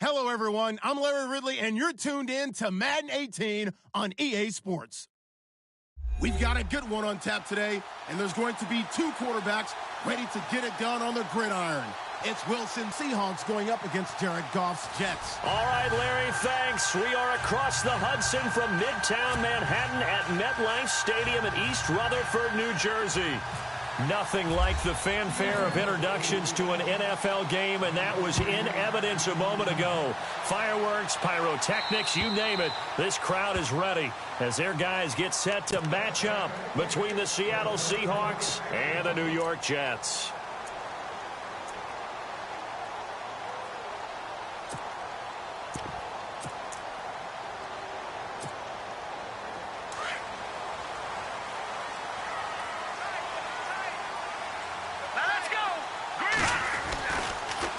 Hello, everyone. I'm Larry Ridley, and you're tuned in to Madden 18 on EA Sports. We've got a good one on tap today, and there's going to be two quarterbacks ready to get it done on the gridiron. It's Wilson Seahawks going up against Jared Goff's Jets. All right, Larry, thanks. We are across the Hudson from Midtown Manhattan at MetLife Stadium in East Rutherford, New Jersey. Nothing like the fanfare of introductions to an NFL game, and that was in evidence a moment ago. Fireworks, pyrotechnics, you name it. This crowd is ready as their guys get set to match up between the Seattle Seahawks and the New York Jets.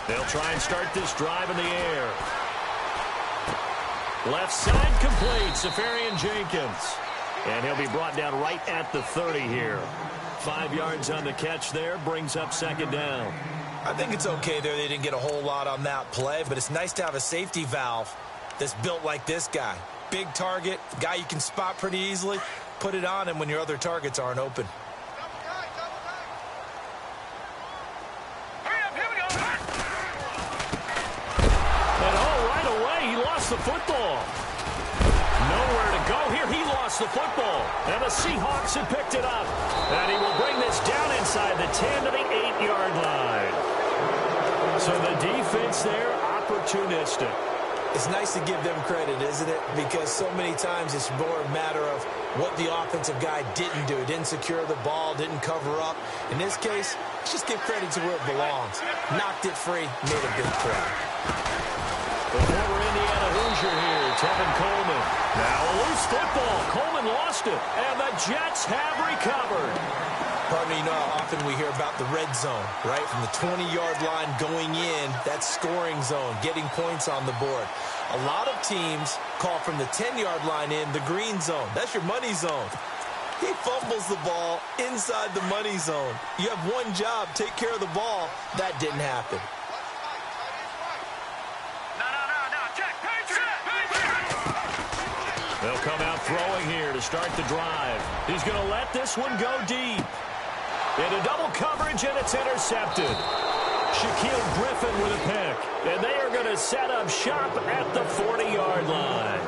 They'll try and start this drive in the air. Left side complete, Safarian Jenkins. And he'll be brought down right at the 30 here. 5 yards on the catch there, brings up second down. I think it's okay there. They didn't get a whole lot on that play, but it's nice to have a safety valve that's built like this guy. Big target, guy you can spot pretty easily. Put it on him when your other targets aren't open. The football. Nowhere to go here. He lost the football. And the Seahawks have picked it up. And he will bring this down inside the 10 to the 8-yard line. So the defense there, opportunistic. It's nice to give them credit, isn't it? Because so many times it's more a matter of what the offensive guy didn't do. Didn't secure the ball, didn't cover up. In this case, let's just give credit to where it belongs. Knocked it free, made a big play. The former Indiana Hoosier here, Tevin Coleman. Now a loose football. Coleman lost it, and the Jets have recovered. Partner, you know how often we hear about the red zone, right? From the 20-yard line going in, that's scoring zone, getting points on the board. A lot of teams call from the 10-yard line in the green zone. That's your money zone. He fumbles the ball inside the money zone. You have one job, take care of the ball. That didn't happen. They'll come out throwing here to start the drive. He's going to let this one go deep. Into double coverage, and it's intercepted. Shaquille Griffin with a pick. And they are going to set up shop at the 40-yard line.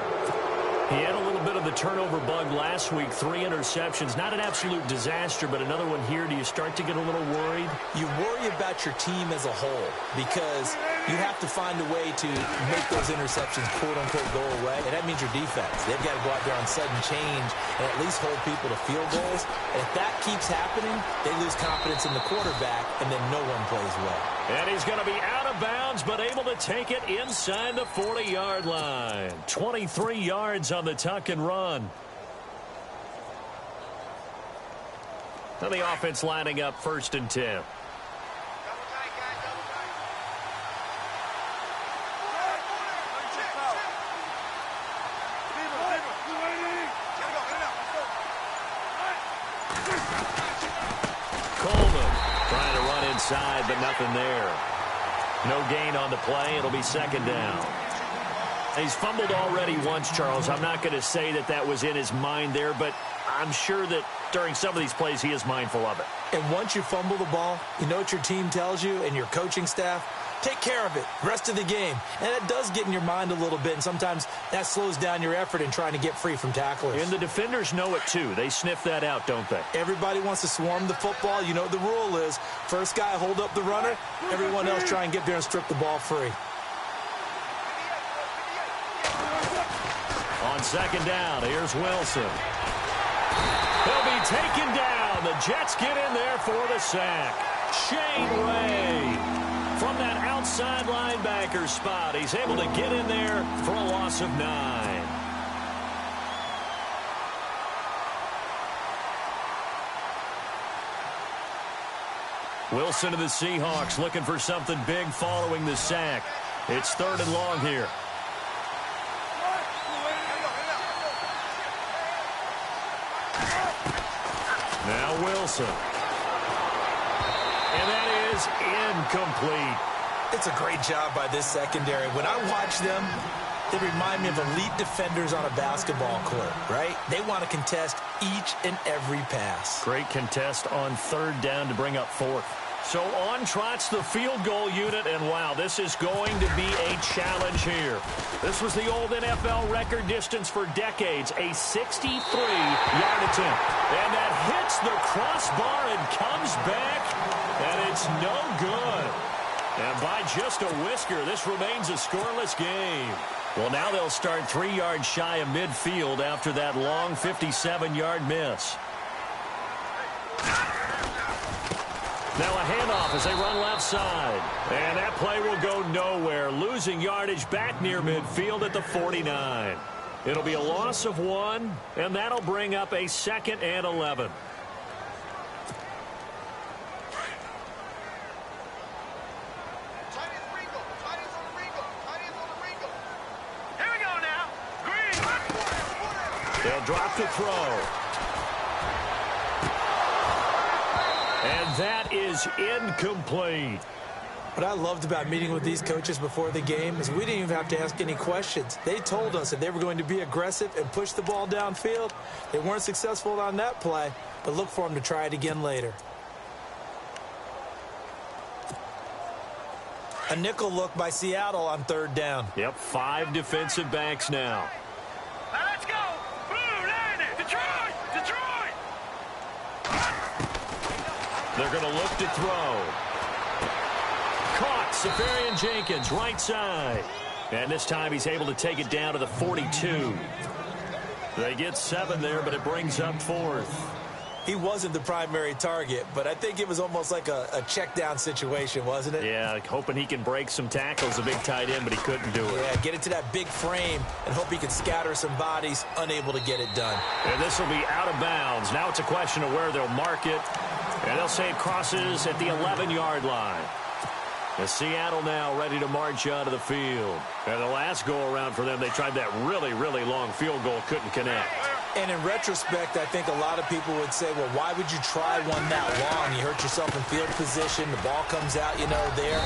He had a little bit of the turnover bug last week. 3 interceptions. Not an absolute disaster, but another one here. Do you start to get a little worried? You worry about your team as a whole because you have to find a way to make those interceptions, quote-unquote, go away. And that means your defense. They've got to go out there on sudden change and at least hold people to field goals. And if that keeps happening, they lose confidence in the quarterback, and then no one plays well. And he's going to be out of bounds, but able to take it inside the 40-yard line. 23 yards on the tuck and run. Now the offense lining up 1st and 10. Inside, but nothing there. No gain on the play. It'll be second down. He's fumbled already once, Charles. I'm not going to say that that was in his mind there, but I'm sure that during some of these plays he is mindful of it. And once you fumble the ball, you know what your team tells you and your coaching staff? Take care of it rest of the game. And it does get in your mind a little bit, and sometimes that slows down your effort in trying to get free from tacklers. And the defenders know it too. They sniff that out, don't they? Everybody wants to swarm the football. You know what the rule is. First guy hold up the runner. Everyone else try and get there and strip the ball free. On second down, here's Wilson. He'll be taken down. The Jets get in there for the sack. Shane Ray from that outside linebacker spot. He's able to get in there for a loss of 9. Wilson to the Seahawks looking for something big following the sack. It's 3rd and long here. Now Wilson. And that is incomplete. It's a great job by this secondary. When I watch them, they remind me of elite defenders on a basketball court, right? They want to contest each and every pass. Great contest on third down to bring up fourth. So on trots the field goal unit, and wow, this is going to be a challenge here. This was the old NFL record distance for decades, a 63-yard attempt. And that hits the crossbar and comes back, and it's no good. And by just a whisker, this remains a scoreless game. Well, now they'll start 3 yards shy of midfield after that long 57-yard miss. Now a handoff as they run left side. And that play will go nowhere, losing yardage back near midfield at the 49. It'll be a loss of 1, and that'll bring up a 2nd and 11. They'll drop the throw. And that is incomplete. What I loved about meeting with these coaches before the game is we didn't even have to ask any questions. They told us that they were going to be aggressive and push the ball downfield. They weren't successful on that play, but look for them to try it again later. A nickel look by Seattle on third down. Yep, 5 defensive backs now. Let's go! Blue line it! Detroit! Detroit! They're going to look to throw. Caught, Safarian Jenkins, right side. And this time he's able to take it down to the 42. They get 7 there, but it brings up 4th. He wasn't the primary target, but I think it was almost like a check down situation, wasn't it? Yeah, hoping he can break some tackles, a big tight end, but he couldn't do it. Yeah, get it to that big frame and hope he can scatter some bodies, unable to get it done. And this will be out of bounds. Now it's a question of where they'll mark it. And they'll say it crosses at the 11-yard line. And Seattle now ready to march out of the field. And the last go-around for them, they tried that really, really long field goal, couldn't connect. And in retrospect, I think a lot of people would say, well, why would you try one that long? You hurt yourself in field position. The ball comes out, there.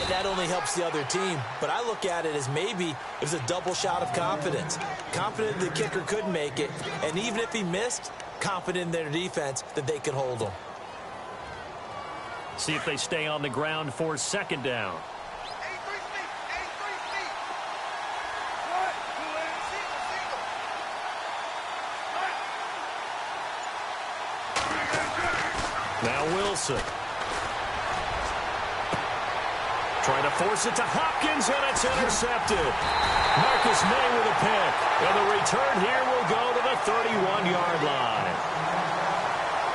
That only helps the other team. But I look at it as maybe it was a double shot of confidence. Confident the kicker could make it. And even if he missed, confident in their defense that they could hold him. See if they stay on the ground for 2nd down. Now Wilson. Trying to force it to Hopkins, and it's intercepted. Marcus May with a pick. And the return here will go to the 31-yard line.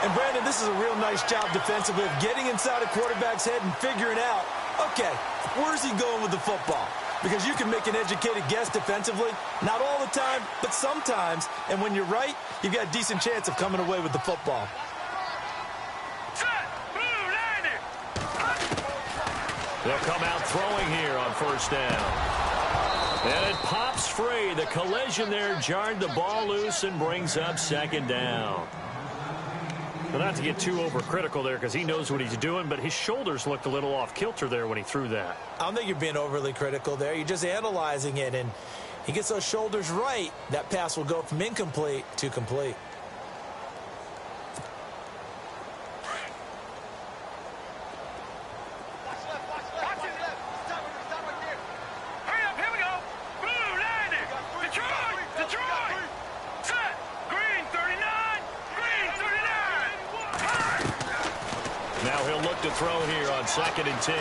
And, Brandon, this is a real nice job defensively of getting inside a quarterback's head and figuring out, okay, where's he going with the football? Because you can make an educated guess defensively. Not all the time, but sometimes. And when you're right, you've got a decent chance of coming away with the football. They'll come out throwing here on 1st down. And it pops free. The collision there jarred the ball loose and brings up 2nd down. Well, not to get too overcritical there because he knows what he's doing, but his shoulders looked a little off kilter there when he threw that. I don't think you're being overly critical there. You're just analyzing it, and he gets those shoulders right. That pass will go from incomplete to complete. To throw here on 2nd and 10.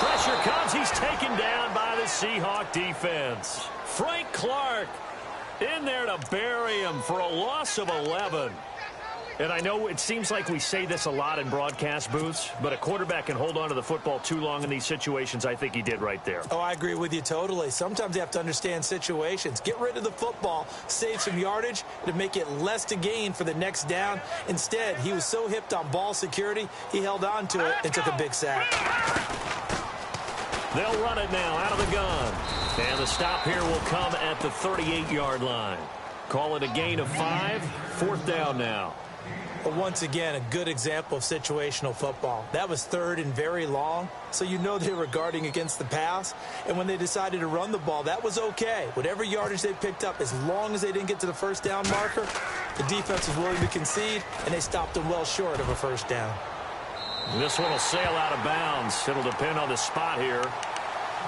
Pressure comes. He's taken down by the Seahawk defense. Frank Clark in there to bury him for a loss of 11. And I know it seems like we say this a lot in broadcast booths, but a quarterback can hold on to the football too long in these situations. I think he did right there. Oh, I agree with you totally. Sometimes you have to understand situations. Get rid of the football, save some yardage to make it less to gain for the next down. Instead, he was so hipped on ball security, he held on to it and took a big sack. They'll run it now out of the gun. And the stop here will come at the 38-yard line. Call it a gain of 5. 4th down now. But once again, a good example of situational football. That was third and very long, so you know they were guarding against the pass. And when they decided to run the ball, that was okay. Whatever yardage they picked up, as long as they didn't get to the first down marker, the defense was willing to concede, and they stopped them well short of a first down. This one will sail out of bounds. It'll depend on the spot here.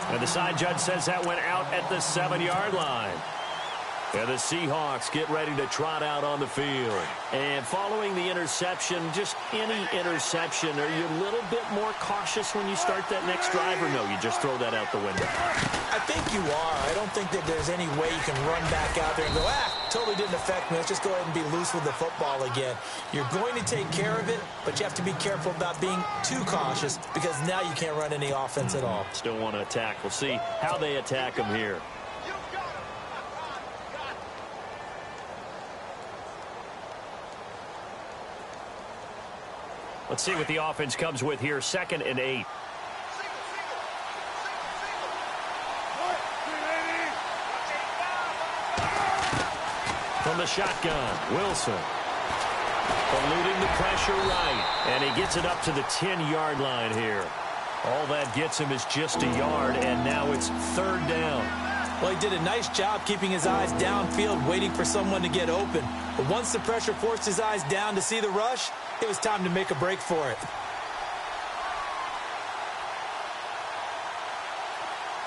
And the side judge says that went out at the 7-yard line. And the Seahawks get ready to trot out on the field. And following the interception, just any interception, are you a little bit more cautious when you start that next drive, or no, you just throw that out the window? I think you are. I don't think that there's any way you can run back out there and go, totally didn't affect me. Let's just go ahead and be loose with the football again. You're going to take care of it, but you have to be careful about being too cautious because now you can't run any offense at all. Still want to attack. We'll see how they attack them here. Let's see what the offense comes with here. 2nd and 8. From the shotgun, Wilson. Eluding the pressure right. And he gets it up to the 10-yard line here. All that gets him is just a yard, and now it's 3rd down. Well, he did a nice job keeping his eyes downfield, waiting for someone to get open. But once the pressure forced his eyes down to see the rush, it was time to make a break for it.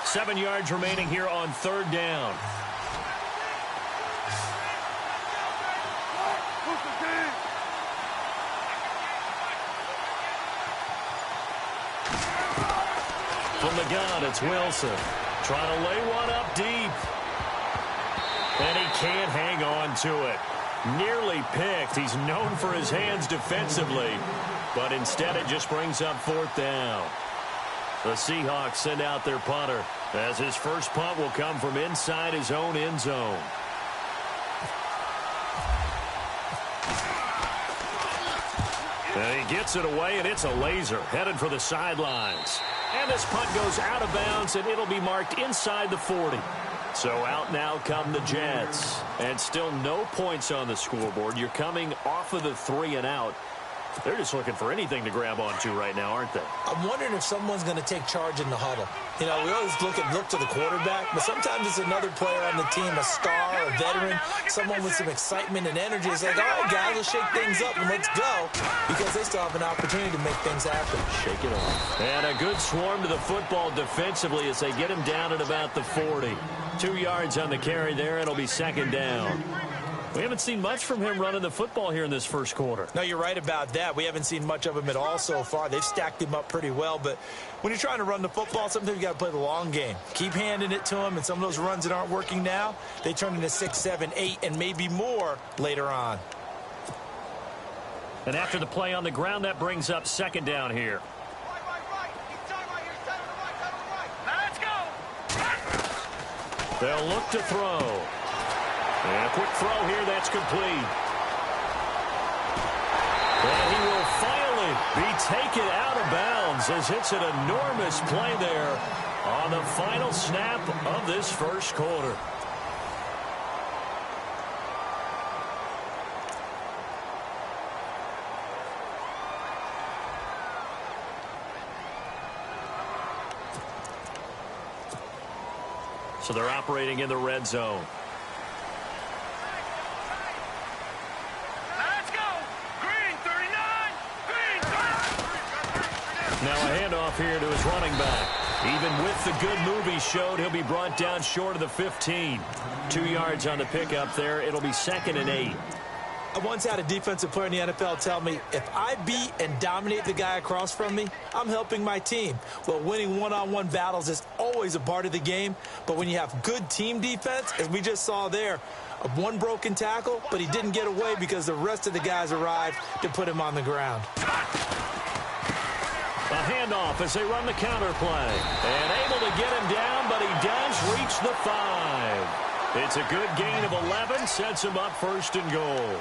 7 yards remaining here on 3rd down. From the gun, it's Wilson. Trying to lay one up deep. And he can't hang on to it. Nearly picked. He's known for his hands defensively. But instead it just brings up 4th down. The Seahawks send out their punter, as his first punt will come from inside his own end zone. And he gets it away, and it's a laser headed for the sidelines. And this punt goes out of bounds, and it'll be marked inside the 40. So out now come the Jets. And still no points on the scoreboard. You're coming off of the 3 and out. They're just looking for anything to grab onto right now, aren't they? I'm wondering if someone's going to take charge in the huddle. You know, we always look to the quarterback, but sometimes it's another player on the team, a star, a veteran, someone with some excitement and energy. It's like, all right, guys, let's shake things up and let's go, because they still have an opportunity to make things happen. Shake it off. And a good swarm to the football defensively as they get him down at about the 40. 2 yards on the carry there. It'll be 2nd down. We haven't seen much from him running the football here in this first quarter. No, you're right about that. We haven't seen much of him at all so far. They've stacked him up pretty well, but when you're trying to run the football, sometimes you got to play the long game. Keep handing it to him, and some of those runs that aren't working now, they turn into 6, 7, 8, and maybe more later on. And after the play on the ground, that brings up 2nd down here. Let's go. They'll look to throw. And a quick throw here, that's complete. And he will finally be taken out of bounds as it's an enormous play there on the final snap of this first quarter. So they're operating in the red zone. Now a handoff here to his running back. Even with the good move he showed, he'll be brought down short of the 15. 2 yards on the pickup there. It'll be 2nd and 8. I once had a defensive player in the NFL tell me, if I beat and dominate the guy across from me, I'm helping my team. Well, winning one-on-one battles is always a part of the game, but when you have good team defense, as we just saw there, one broken tackle, but he didn't get away because the rest of the guys arrived to put him on the ground. A handoff as they run the counter play. And able to get him down, but he does reach the 5. It's a good gain of 11, sets him up 1st and goal.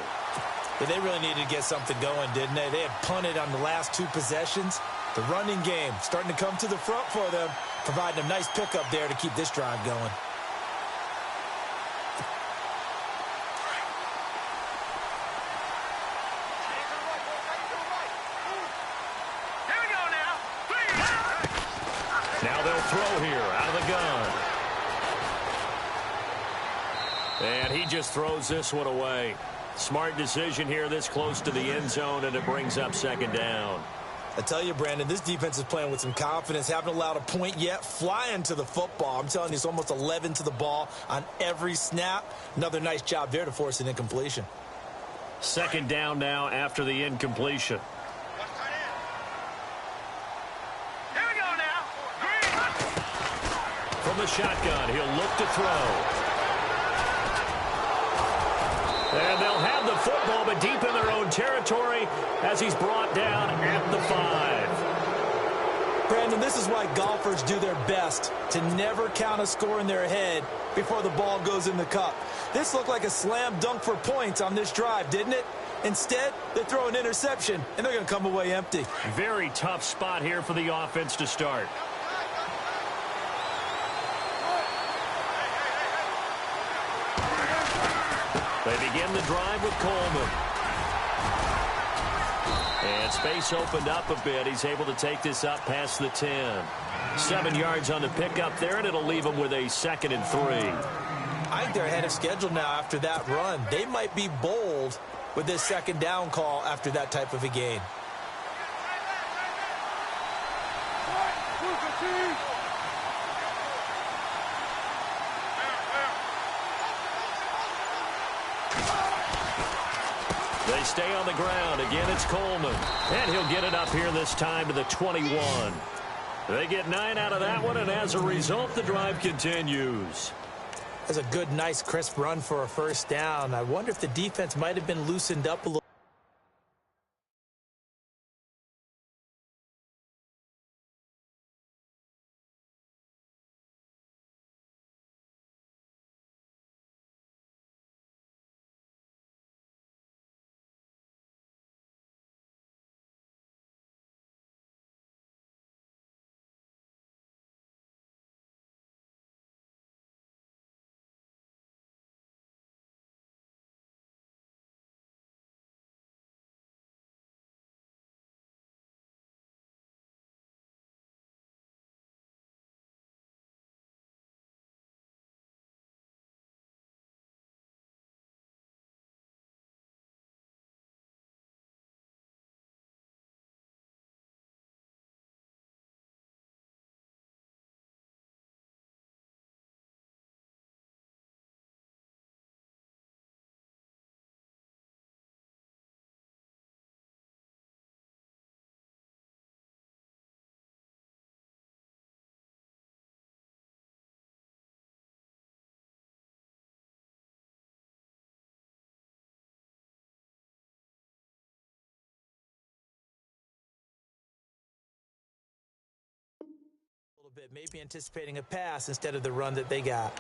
Yeah, they really needed to get something going, didn't they? They had punted on the last 2 possessions. The running game starting to come to the front for them, providing a nice pickup there to keep this drive going. throw here out of the gun. And he just throws this one away. Smart decision here this close to the end zone, and it brings up second down. I tell you, Brandon, this defense is playing with some confidence. Haven't allowed a point yet. Flying to the football. I'm telling you, it's almost 11 to the ball on every snap. Another nice job there to force an incompletion. Second down now after the incompletion. Here we go now. Green. From the shotgun, he'll look to throw. And they'll have the football, but deep in their own territory as he's brought down at the 5. Brandon, this is why golfers do their best to never count a score in their head before the ball goes in the cup. This looked like a slam dunk for points on this drive, didn't it? Instead, they throw an interception, and they're going to come away empty. Very tough spot here for the offense to start. They begin the drive with Coleman. And space opened up a bit. He's able to take this up past the 10. 7 yards on the pickup there, and it'll leave him with a 2nd and 3. I think they're ahead of schedule now after that run. They might be bold with this second down call after that type of a gain. They stay on the ground. Again, it's Coleman. And he'll get it up here this time to the 21. They get 9 out of that one, and as a result, the drive continues. That's a good, nice, crisp run for a first down. I wonder if the defense might have been loosened up a little. Bit, maybe anticipating a pass instead of the run that they got.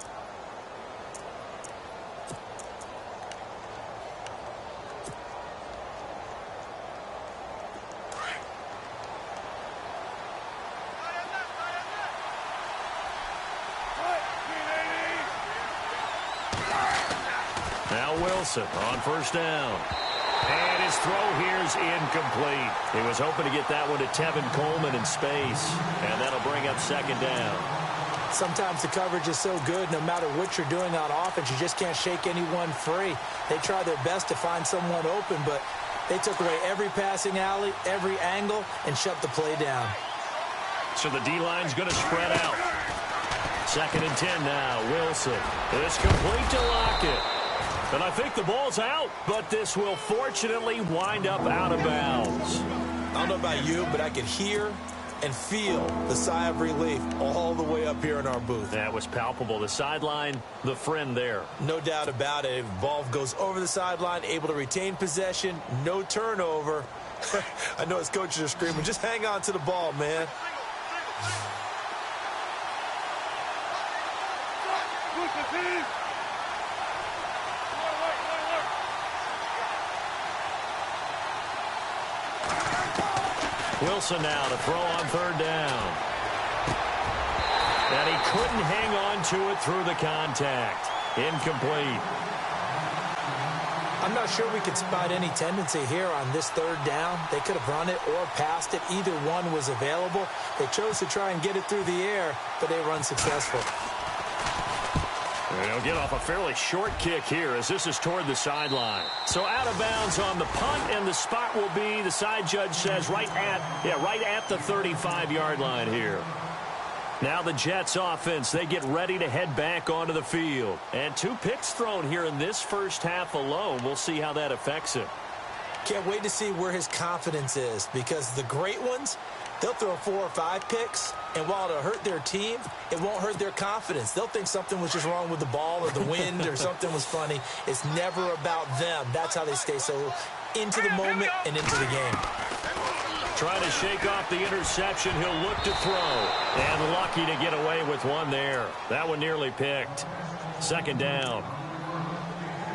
Now Wilson on first down. And his throw here's incomplete. He was hoping to get that one to Tevin Coleman in space. And that'll bring up second down. Sometimes the coverage is so good, no matter what you're doing on offense, you just can't shake anyone free. They try their best to find someone open, but they took away every passing alley, every angle, and shut the play down. So the D-line's going to spread out. 2nd and 10 now. Wilson is complete to Lockett. And I think the ball's out, but this will fortunately wind up out of bounds. I don't know about you, but I could hear and feel the sigh of relief all the way up here in our booth. That was palpable. The sideline, the friend there. No doubt about it. If the ball goes over the sideline, able to retain possession, no turnover. I know his coaches are screaming, just hang on to the ball, man. Wilson now to throw on third down. And he couldn't hang on to it through the contact. Incomplete. I'm not sure we could spot any tendency here on this third down. They could have run it or passed it. Either one was available. They chose to try and get it through the air, but they were unsuccessful. They'll get off a fairly short kick here as this is toward the sideline. So out of bounds on the punt, and the spot will be, the side judge says, right at the 35-yard line here. Now the Jets offense, they get ready to head back onto the field. And 2 picks thrown here in this first half alone. We'll see how that affects him. Can't wait to see where his confidence is, because the great ones, they'll throw 4 or 5 picks, and while it'll hurt their team, it won't hurt their confidence. They'll think something was just wrong with the ball or the wind or something was funny. It's never about them. That's how they stay so into the moment and into the game. Trying to shake off the interception. He'll look to throw. And lucky to get away with one there. That one nearly picked. Second down.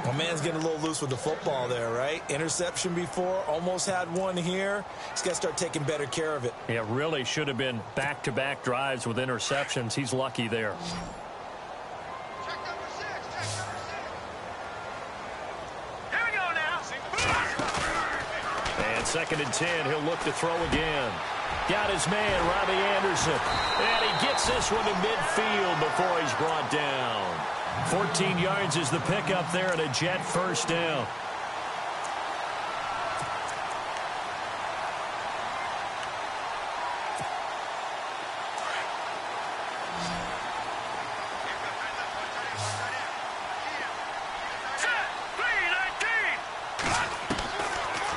My man's getting a little loose with the football there, right? Interception before, almost had one here. He's got to start taking better care of it. It really should have been back-to-back drives with interceptions. He's lucky there. Check number 6. Here we go now. And 2nd and 10, he'll look to throw again. Got his man, Robbie Anderson. And he gets this one to midfield before he's brought down. 14 yards is the pickup there, and a Jet first down.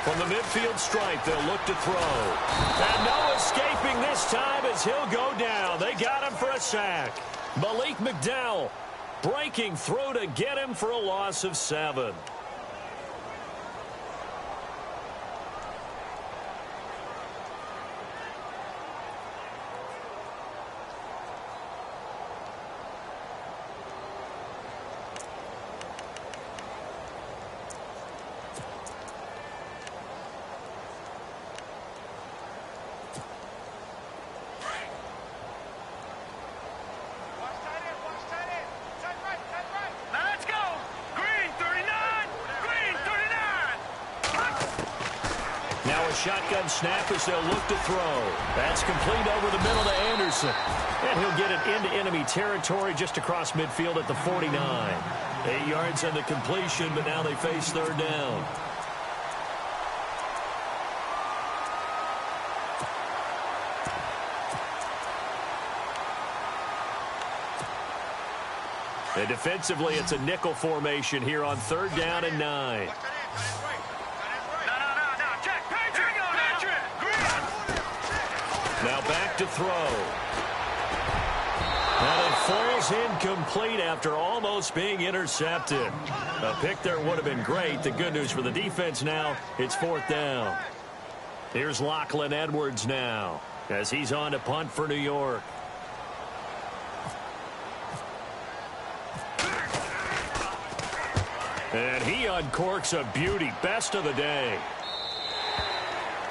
From the midfield stripe, they'll look to throw. And no escaping this time as he'll go down. They got him for a sack. Malik McDowell breaking through to get him for a loss of 7. Shotgun snap as they'll look to throw. That's complete over the middle to Anderson. And he'll get it into enemy territory just across midfield at the 49. 8 yards on the completion, but now they face third down. And defensively, it's a nickel formation here on 3rd down and 9. Now back to throw. And it falls incomplete after almost being intercepted. A pick there would have been great. The good news for the defense now, it's 4th down. Here's Lachlan Edwards now as he's on to punt for New York. And he uncorks a beauty. Best of the day.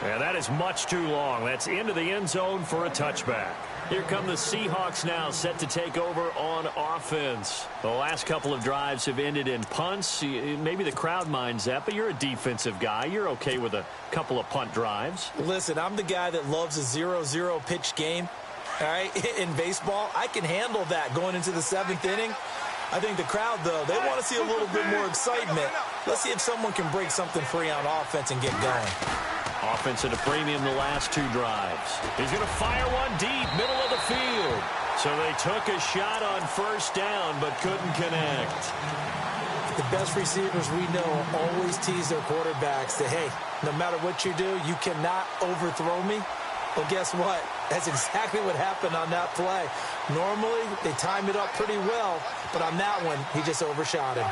And that is much too long. That's into the end zone for a touchback. Here come the Seahawks now, set to take over on offense. The last couple of drives have ended in punts. Maybe the crowd minds that, but you're a defensive guy. You're okay with a couple of punt drives. Listen, I'm the guy that loves a 0-0 pitch game. All right, in baseball, I can handle that going into the 7th inning. I think the crowd, though, they want to see a little bit more excitement. Let's see if someone can break something free on offense and get going. Offense at a premium the last 2 drives. He's going to fire one deep, middle of the field. So they took a shot on 1st down, but couldn't connect. The best receivers we know always tease their quarterbacks that, hey, no matter what you do, you cannot overthrow me. Well, guess what? That's exactly what happened on that play. Normally, they time it up pretty well, but on that one, he just overshot him.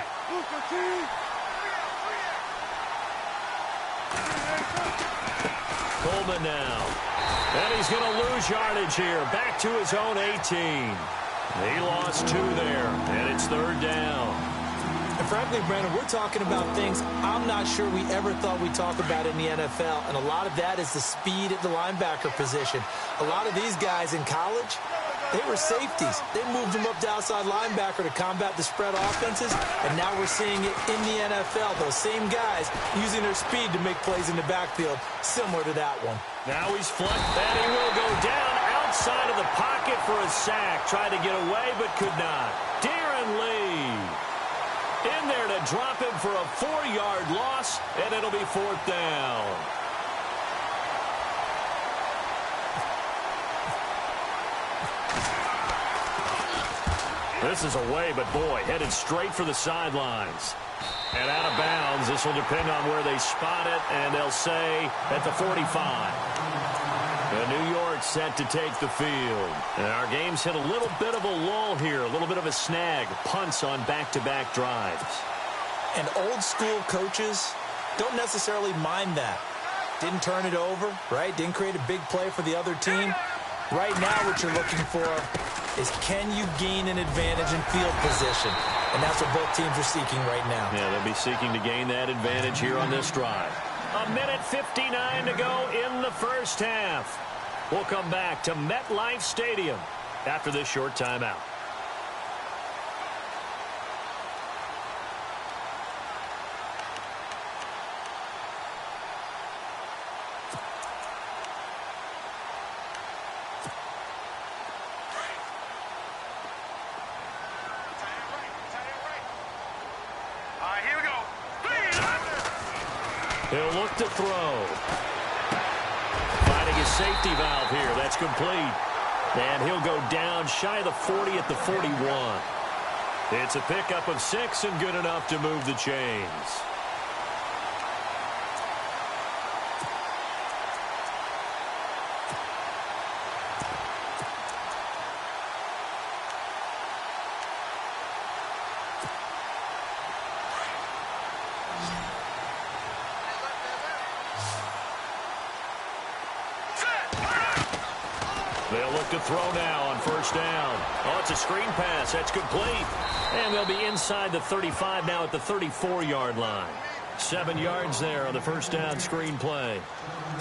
Coleman now. And he's going to lose yardage here. Back to his own 18. He lost 2 there, and it's 3rd down. And frankly, Brandon, we're talking about things I'm not sure we ever thought we'd talk about in the NFL, and a lot of that is the speed at the linebacker position. A lot of these guys in college, They were safeties. They moved them up to outside linebacker to combat the spread offenses, and now we're seeing it in the NFL. Those same guys using their speed to make plays in the backfield, similar to that one. Now he's flunked, and he will go down outside of the pocket for a sack. Tried to get away, but could not. Darren Lee in there to drop him for a 4-yard loss, and it'll be 4th down. This is away, but boy, headed straight for the sidelines. And out of bounds, this will depend on where they spot it, and they'll say at the 45. New York set to take the field. And our game's hit a little bit of a lull here, a little bit of a snag. Punts on back-to-back drives. And old-school coaches don't necessarily mind that. Didn't turn it over, right? Didn't create a big play for the other team. Right now what you're looking for is can you gain an advantage in field position? And that's what both teams are seeking right now. Yeah, they'll be seeking to gain that advantage here on this drive. 1:59 to go in the first half. We'll come back to MetLife Stadium after this short timeout. He'll look to throw. Finding his safety valve here. That's complete. And he'll go down shy of the 40 at the 41. It's a pickup of 6 and good enough to move the chains. They'll look to throw now on first down. Oh, it's a screen pass. That's complete. And they'll be inside the 35 now at the 34-yard line. 7 yards there on the first down screen play.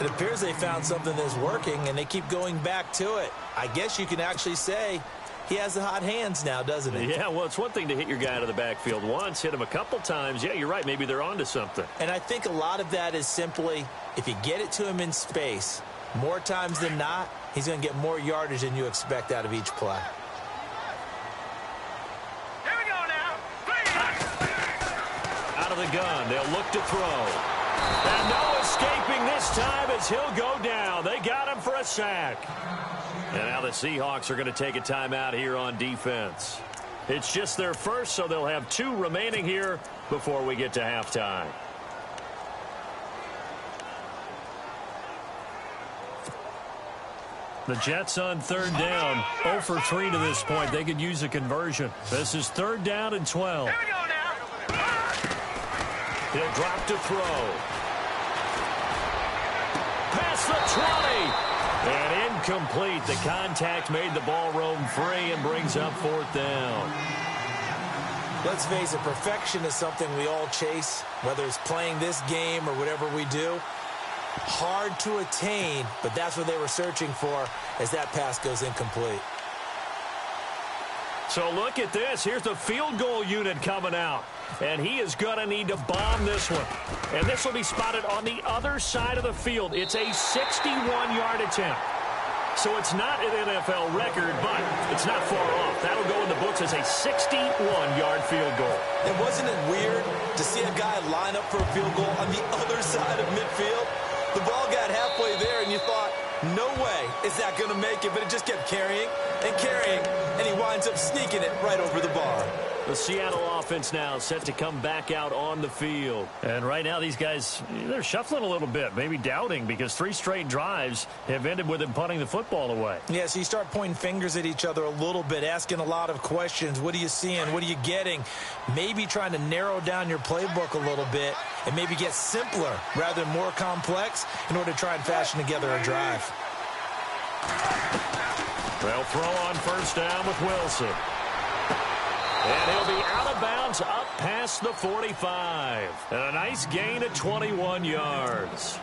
It appears they found something that's working, and they keep going back to it. I guess you can actually say he has the hot hands now, doesn't he? Yeah, well, it's one thing to hit your guy out of the backfield once, hit him a couple times. Yeah, you're right. Maybe they're onto something. And I think a lot of that is simply if you get it to him in space, more times than not, he's going to get more yardage than you expect out of each play. Here we go now. Out of the gun, they'll look to throw. And no escaping this time as he'll go down. They got him for a sack. And now the Seahawks are going to take a timeout here on defense. It's just their first, so they'll have 2 remaining here before we get to halftime. The Jets on third down, 0 for 3 to this point. They could use a conversion. This is 3rd down and 12. Here we go now. He'll drop to throw. Past the 20. And incomplete. The contact made the ball roam free and brings up 4th down. Let's face it, perfection is something we all chase, whether it's playing this game or whatever we do. Hard to attain, but that's what they were searching for as that pass goes incomplete. So look at this. Here's the field goal unit coming out. And he is going to need to bomb this one. And this will be spotted on the other side of the field. It's a 61-yard attempt. So it's not an NFL record, but it's not far off. That'll go in the books as a 61-yard field goal. And wasn't it weird to see a guy line up for a field goal on the other side of midfield? The ball got halfway there, and you thought, no way is that going to make it, but it just kept carrying and carrying, and he winds up sneaking it right over the bar. The Seattle offense now set to come back out on the field. And right now these guys, they're shuffling a little bit, maybe doubting, because 3 straight drives have ended with them punting the football away. Yeah, so you start pointing fingers at each other a little bit, asking a lot of questions. What are you seeing? What are you getting? Maybe trying to narrow down your playbook a little bit and maybe get simpler rather than more complex in order to try and fashion together a drive. They'll throw on first down with Wilson. And he'll be out of bounds up past the 45. And a nice gain of 21 yards.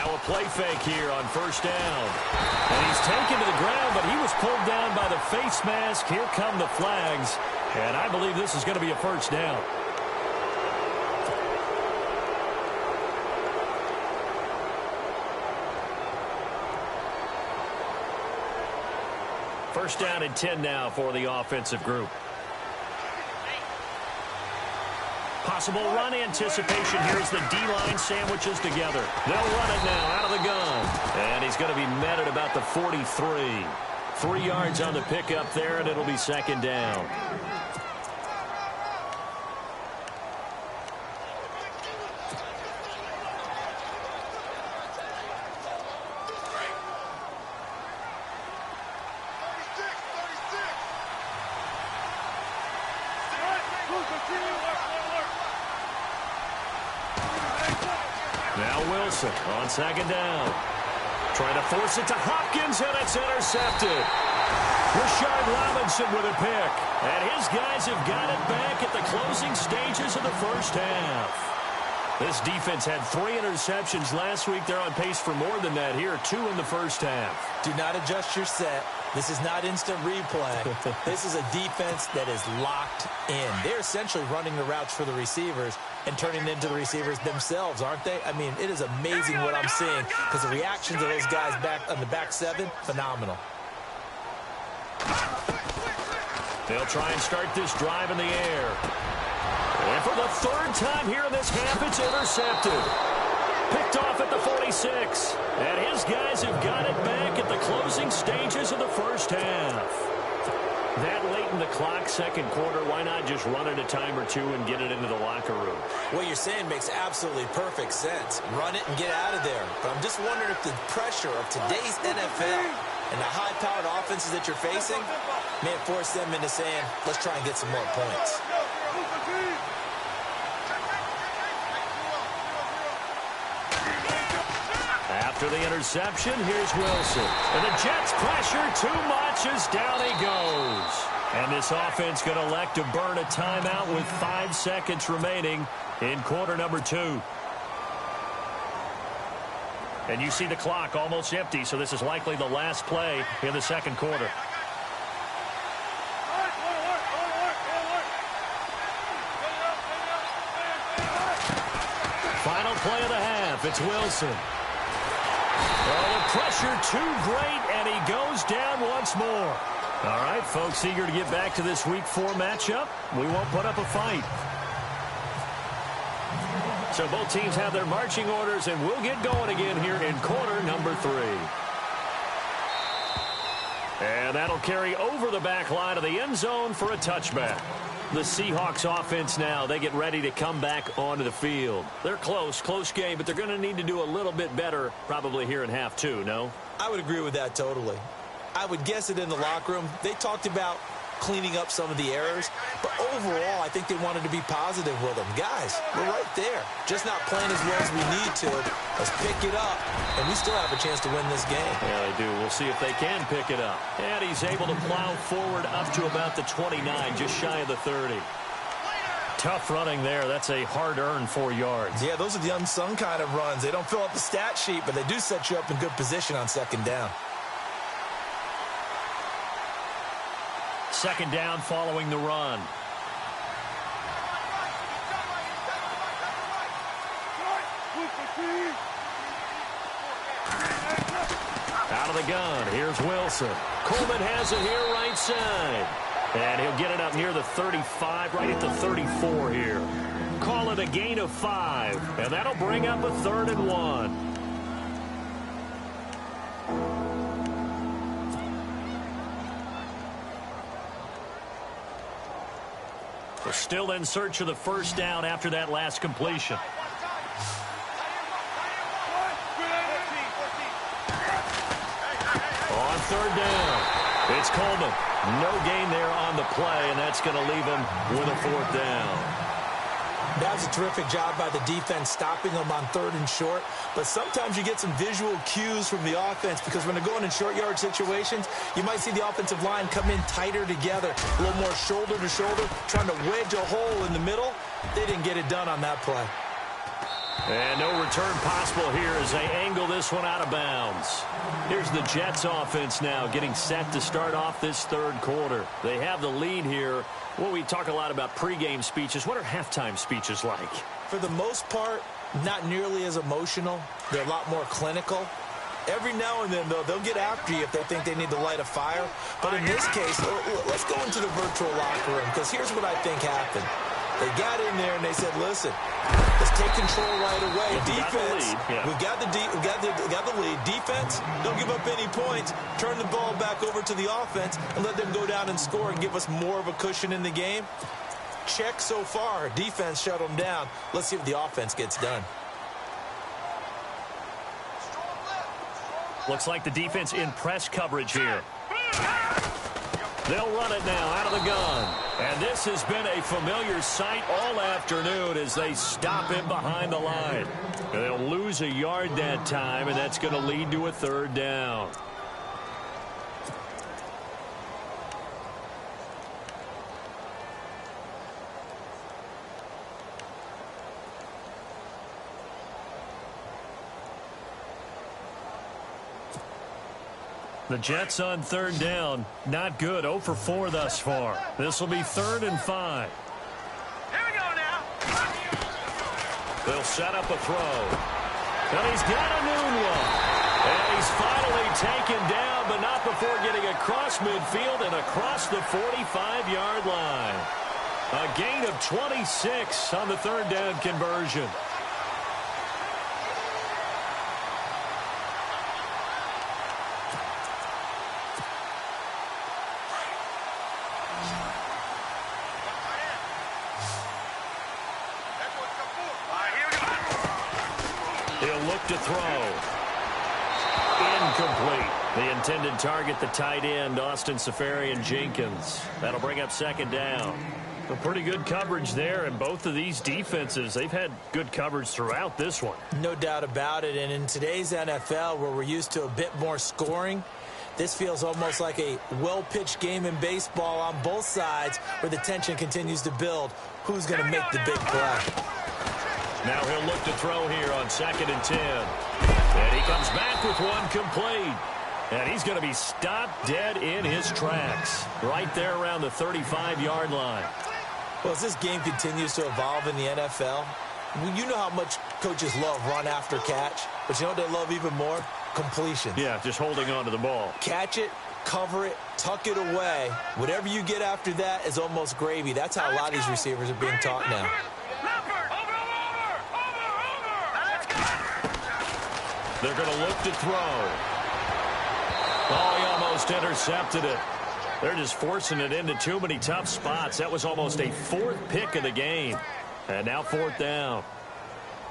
Now a play fake here on first down. And he's taken to the ground, but he was pulled down by the face mask. Here come the flags. And I believe this is going to be a first down. First down and 10 now for the offensive group. Possible run anticipation. Here's the D-line sandwiches together. They'll run it now out of the gun. And he's going to be met at about the 43. 3 yards on the pickup there, and it'll be second down. Now Wilson on second down. Trying to force it to Hopkins, and it's intercepted. Rashard Robinson with a pick. And his guys have got it back at the closing stages of the first half. This defense had 3 interceptions last week. They're on pace for more than that here. 2 in the first half. Do not adjust your set. This is not instant replay. This is a defense that is locked in. They're essentially running the routes for the receivers and turning it into the receivers themselves, aren't they? I mean, it is amazing what I'm seeing because the reactions of those guys back on the back 7, phenomenal. They'll try and start this drive in the air. And for the 3rd time here in this half, it's intercepted. Picked off at the 46. And his guys have got it back at the closing stages of the first half. That late in the clock, second quarter, why not just run it a time or 2 and get it into the locker room? What you're saying makes absolutely perfect sense. Run it and get out of there. But I'm just wondering if the pressure of today's NFL and the high-powered offenses that you're facing may have forced them into saying, let's try and get some more points. After the interception, here's Wilson. And the Jets pressure too much as down he goes. And this offense going to elect to burn a timeout with 5 seconds remaining in quarter number 2. And you see the clock almost empty, so this is likely the last play in the second quarter. Final play of the half, it's Wilson. Oh, the pressure too great, and he goes down once more. All right, folks, eager to get back to this Week 4 matchup. We won't put up a fight. So both teams have their marching orders, and we'll get going again here in quarter number 3. And that'll carry over the back line of the end zone for a touchback. The Seahawks offense now, they get ready to come back onto the field. They're close game, but they're going to need to do a little bit better probably here in half 2, no? I would agree with that totally. I would guess it in the locker room. They talked about cleaning up some of the errors, but overall, I think they wanted to be positive with them. Guys, we're right there. Just not playing as well as we need to. Let's pick it up, and we still have a chance to win this game. Yeah, they do. We'll see if they can pick it up. And he's able to plow forward up to about the 29, just shy of the 30. Tough running there. That's a hard-earned 4 yards. Yeah, those are the unsung kind of runs. They don't fill up the stat sheet, but they do set you up in good position on second down. Second down following the run. Out of the gun, here's Wilson. Coleman has it here right side. And he'll get it up near the 35, right at the 34 here. Call it a gain of 5, and that'll bring up a 3rd and 1. We're still in search of the first down after that last completion. On 3rd down, it's Coleman. No gain there on the play, and that's going to leave him with a 4th down. That was a terrific job by the defense stopping them on 3rd and short. But sometimes you get some visual cues from the offense because when they're going in short yard situations, you might see the offensive line come in tighter together, a little more shoulder to shoulder, trying to wedge a hole in the middle. They didn't get it done on that play. And no return possible here as they angle this one out of bounds. Here's the Jets offense now getting set to start off this third quarter. They have the lead here. Well, we talk a lot about pregame speeches. What are halftime speeches like? For the most part, not nearly as emotional. They're a lot more clinical. Every now and then, though, they'll get after you if they think they need to light a fire. But in this case, let's go into the virtual locker room, because here's what I think happened. They got in there and they said, listen, let's take control right away. Defense, we got the lead. Defense, don't give up any points. Turn the ball back over to the offense and let them go down and score and give us more of a cushion in the game. Check so far. Defense shut them down. Let's see if the offense gets done. Looks like the defense in press coverage here. They'll run it now out of the gun. And this has been a familiar sight all afternoon as they stop him behind the line. And they'll lose a yard that time, and that's going to lead to a third down. The Jets on third down. Not good. 0 for 4 thus far. This will be 3rd and 5. Here we go now. They'll set up a throw. And he's got a noon one. And he's finally taken down, but not before getting across midfield and across the 45-yard line. A gain of 26 on the third down conversion. To throw. Incomplete. The intended target, the tight end, Austin Seferian-Jenkins. That'll bring up 2nd down. A pretty good coverage there, and both of these defenses, they've had good coverage throughout this one. No doubt about it, and in today's NFL, where we're used to a bit more scoring, this feels almost like a well-pitched game in baseball on both sides, where the tension continues to build. Who's going to make the big play? Now he'll look to throw here on 2nd and 10. And he comes back with one complete. And he's going to be stopped dead in his tracks. Right there around the 35-yard line. Well, as this game continues to evolve in the NFL, you know how much coaches love run after catch. But you know what they love even more? Completion. Yeah, just holding on to the ball. Catch it, cover it, tuck it away. Whatever you get after that is almost gravy. That's how a lot of these receivers are being taught now. They're going to look to throw. Oh, he almost intercepted it. They're just forcing it into too many tough spots. That was almost a 4th pick of the game. And now 4th down.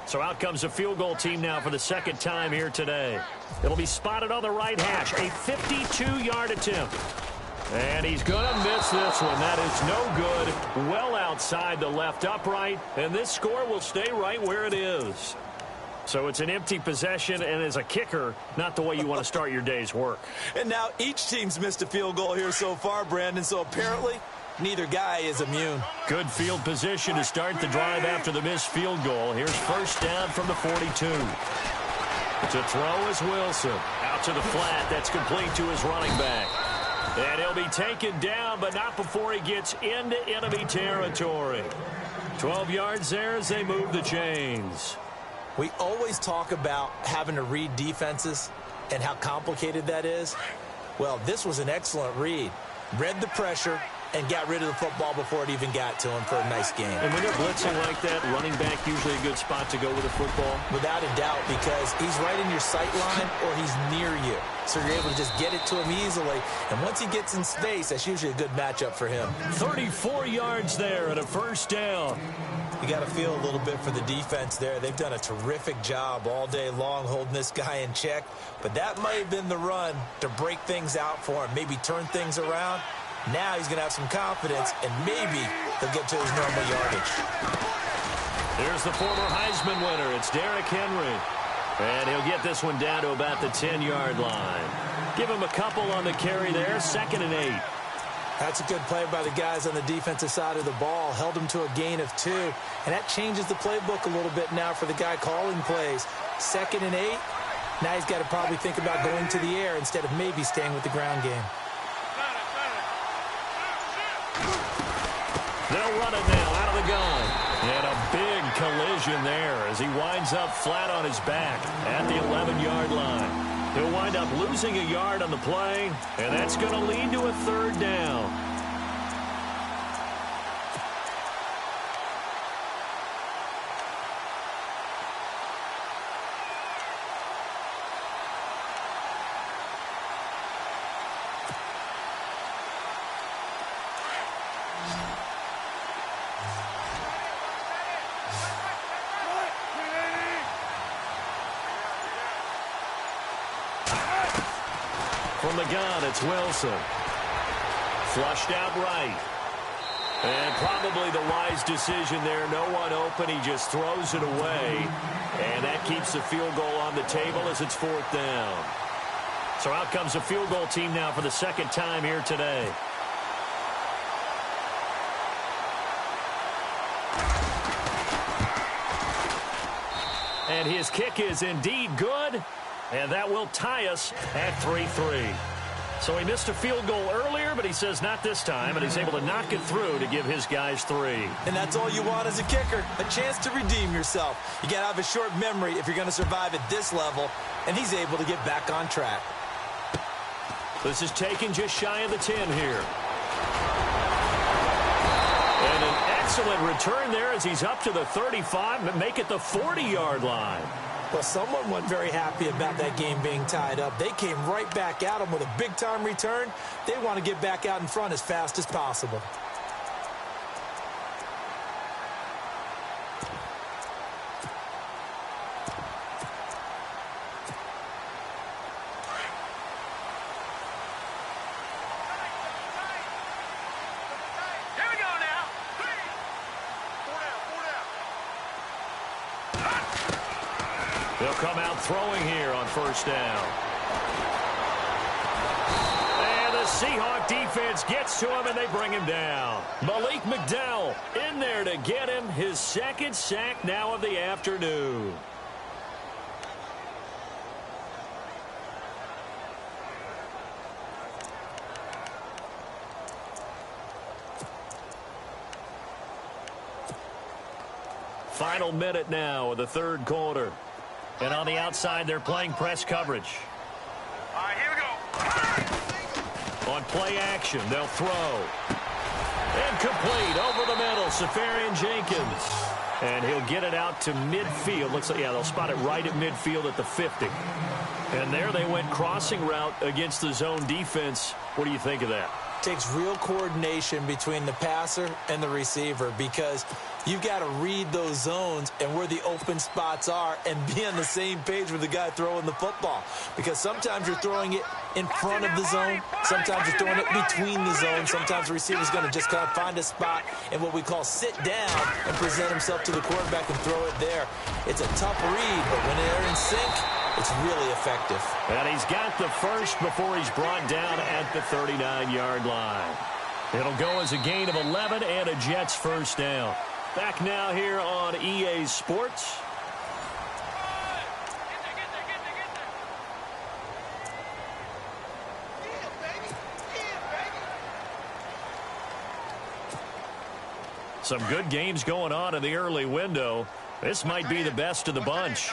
So out comes a field goal team now for the 2nd time here today. It'll be spotted on the right hash. A 52-yard attempt. And he's going to miss this one. That is no good. Well outside the left upright. And this score will stay right where it is. So it's an empty possession, and as a kicker, not the way you want to start your day's work. And now each team's missed a field goal here so far, Brandon, so apparently neither guy is immune. Good field position to start the drive after the missed field goal. Here's 1st down from the 42. To throw is Wilson. Out to the flat. That's complete to his running back. And he'll be taken down, but not before he gets into enemy territory. 12 yards there as they move the chains. We always talk about having to read defenses and how complicated that is. Well, this was an excellent read. Read the pressure and got rid of the football before it even got to him for a nice game. And when they're blitzing like that, running back usually a good spot to go with the football? Without a doubt, because he's right in your sight line or he's near you. So you're able to just get it to him easily. And once he gets in space, that's usually a good matchup for him. 34 yards there and a 1st down. You got to feel a little bit for the defense there. They've done a terrific job all day long holding this guy in check. But that might have been the run to break things out for him, maybe turn things around. Now he's going to have some confidence, and maybe he'll get to his normal yardage. Here's the former Heisman winner. It's Derrick Henry. And he'll get this one down to about the 10-yard line. Give him a couple on the carry there. 2nd and 8. That's a good play by the guys on the defensive side of the ball. Held them to a gain of 2. And that changes the playbook a little bit now for the guy calling plays. 2nd and 8. Now he's got to probably think about going to the air instead of maybe staying with the ground game. They'll run it now out of the gun. And a big collision there as he winds up flat on his back at the 11-yard line. He'll wind up losing a yard on the play, and that's going to lead to a 3rd down. From the gun, it's Wilson. Flushed out right. And probably the wise decision there. No one open. He just throws it away. And that keeps the field goal on the table as it's 4th down. So out comes the field goal team now for the 2nd time here today. And his kick is indeed good. And that will tie us at 3-3. So he missed a field goal earlier, but he says not this time, and he's able to knock it through to give his guys 3. And that's all you want as a kicker, a chance to redeem yourself. You got to have a short memory if you're going to survive at this level, and he's able to get back on track. This is taken just shy of the 10 here. And an excellent return there as he's up to the 35, and make it the 40-yard line. Well, someone wasn't very happy about that game being tied up. They came right back at him with a big-time return. They want to get back out in front as fast as possible. Here we go now. They'll come out throwing here on 1st down. And the Seahawk defense gets to him, and they bring him down. Malik McDowell in there to get him his 2nd sack now of the afternoon. Final minute now of the 3rd quarter. And on the outside, they're playing press coverage. All right, here we go. On play action, they'll throw. Incomplete over the middle, Safarian Jenkins. And he'll get it out to midfield. Looks like, yeah, they'll spot it right at midfield at the 50. And there they went crossing route against the zone defense. What do you think of that? Takes real coordination between the passer and the receiver because you've got to read those zones and where the open spots are and be on the same page with the guy throwing the football. Because sometimes you're throwing it in front of the zone. Sometimes you're throwing it between the zones. Sometimes the receiver's going to just kind of find a spot and what we call sit down and present himself to the quarterback and throw it there. It's a tough read, but when they're in sync, it's really effective. And he's got the first before he's brought down at the 39-yard line. It'll go as a gain of 11 and a Jets 1st down. Back now here on EA Sports. Some good games going on in the early window. This might be the best of the bunch.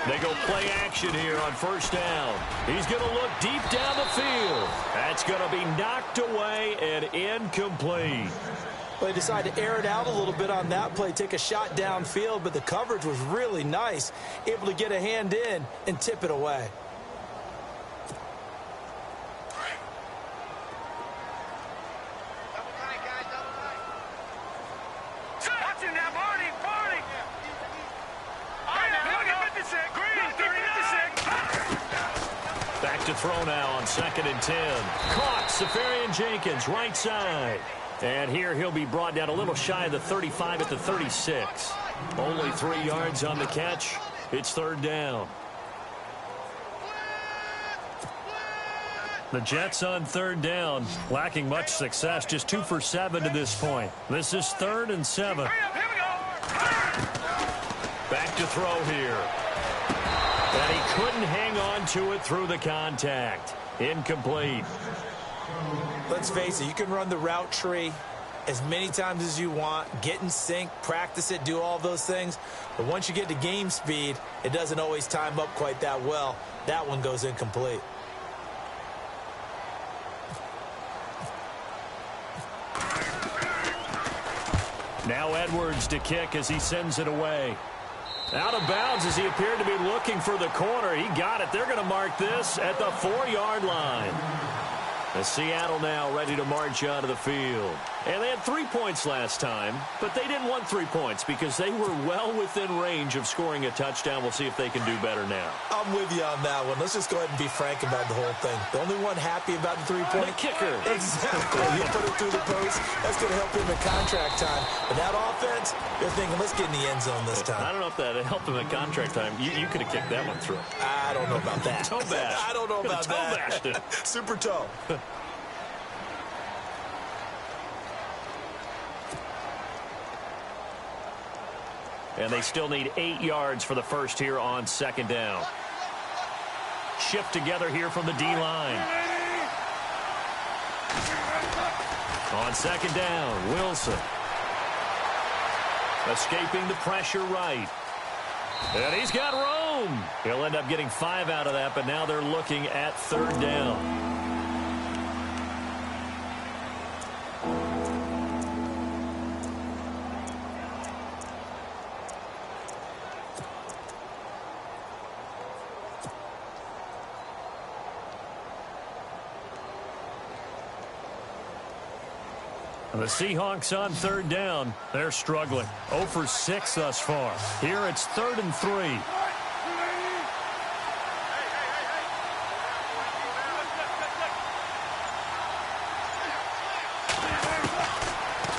They go play action here on 1st down. He's going to look deep down the field. That's going to be knocked away and incomplete. Well, they decided to air it out a little bit on that play, take a shot downfield, but the coverage was really nice, able to get a hand in and tip it away. Back to throw now on 2nd and 10. Caught, Safarian Jenkins, right side. And here he'll be brought down a little shy of the 35 at the 36. Only 3 yards on the catch. It's third down. The Jets on third down, lacking much success, just 2 for 7 to this point. This is 3rd and 7. Back to throw here. And he couldn't hang on to it through the contact. Incomplete. Let's face it, you can run the route tree as many times as you want, get in sync, practice it, do all those things. But once you get to game speed, it doesn't always time up quite that well. That one goes incomplete. Now Edwards to kick as he sends it away. Out of bounds as he appeared to be looking for the corner. He got it. They're going to mark this at the 4-yard line. As Seattle now ready to march out of the field. And they had 3 points last time, but they didn't want 3 points because they were well within range of scoring a touchdown. We'll see if they can do better now. I'm with you on that one. Let's just go ahead and be frank about the whole thing. The only one happy about the 3-point kicker. Exactly. He put it through the post. That's going to help him in contract time. But that offense, they're thinking, let's get in the end zone this time. I don't know if that helped him in contract time. You could have kicked that one through. I don't know about that. Toe bash. I don't know about toe bashed it. Super toe. And they still need 8 yards for the first here on second down. Shift together here from the D-line. On second down, Wilson. Escaping the pressure right. And he's got room. He'll end up getting 5 out of that, but now they're looking at third down. The Seahawks on third down. They're struggling. 0 for 6 thus far. Here it's 3rd and 3.